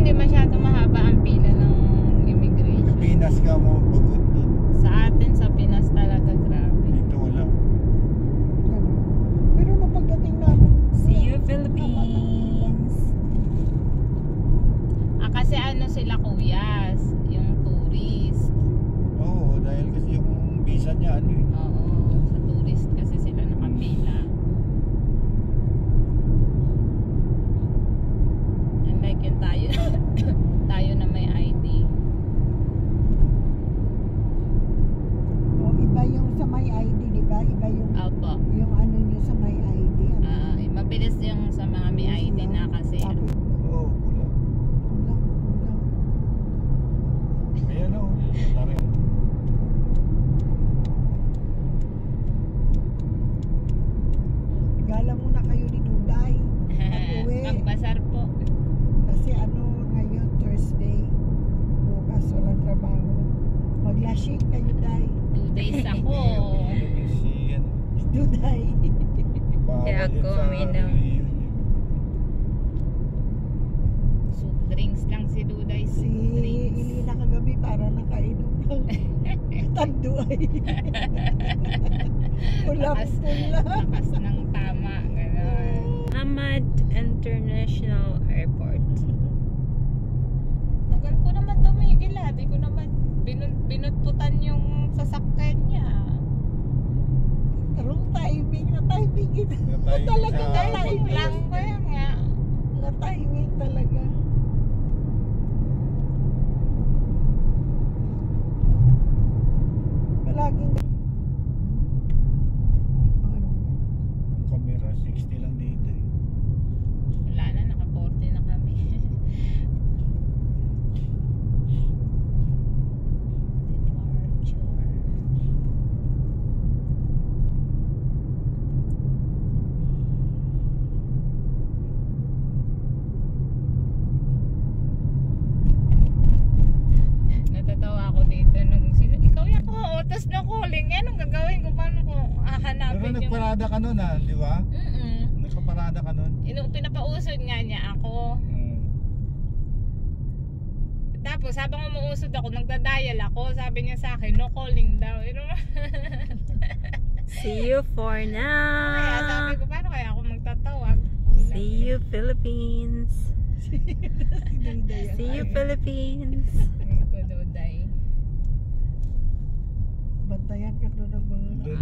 hindi masyado mahaba ang pila ng immigration. Pinas ka mo pagod doon. Sa atin, sa Pinas talaga, grabe. Dito wala. Pero nung pagdating namin, See you, Philippines! Kasi ano sila, kuya, yung tourist. Oo, dahil kasi yung visa niya ano eh. Oo, sa tourist kasi sila nakapila. Unlike yung tayo, tayo na may ID. iba yung sa may ID, di ba? Iba yung Opo. ano nyo sa may ID. Mabilis yung sa mga may ID na kasi. Oo, pula. Pulang. Ayan o, tarin. Gala muna kayo ni Duday. Pag-uwi. Magbasar po. Kasi ngayon, Thursday. Bukas walang trabaho. Maglasing kayo, Day. 2 days ako. Si ano, Duday. Kaya bawal ako yun sa uminom. reunion. Soup drinks lang si Duday. Si Soup drinks. Ilina kagabi para nakainom ng tanduay. Pulang-pula. Lakas ng tama. Ganon. Hamad International Airport. Tagal ko naman tumigil ah. Di ko naman binutputan yung sasakyan niya. Wrong timing. Na-timing ito. Na-timing Talaga sa Timing na-timing. lang ko yan nga. Na-timing talaga. Palaging ano? Ang camera 60 lang dito eh. Wala na, naka 40 na kami. Departure. Natatawa ako dito nung sino, ikaw yan ko, utos na calling. Anong gagawin ko? Paano ko Pero hahanapin yung... nagparada ka nun ah, di ba? Mm-mm. Nagpaparada ka nun. Pinapausod nga niya ako. Tapos habang umuusod ako, nagda-dial ako. Sabi niya sa akin, no calling daw. See you for Kaya sabi now. ko, paano kaya ako magtatawag? See you, Philippines. si Duday. See you, Philippines. Ko, Duday. Bantayan ka doon ng mga Doon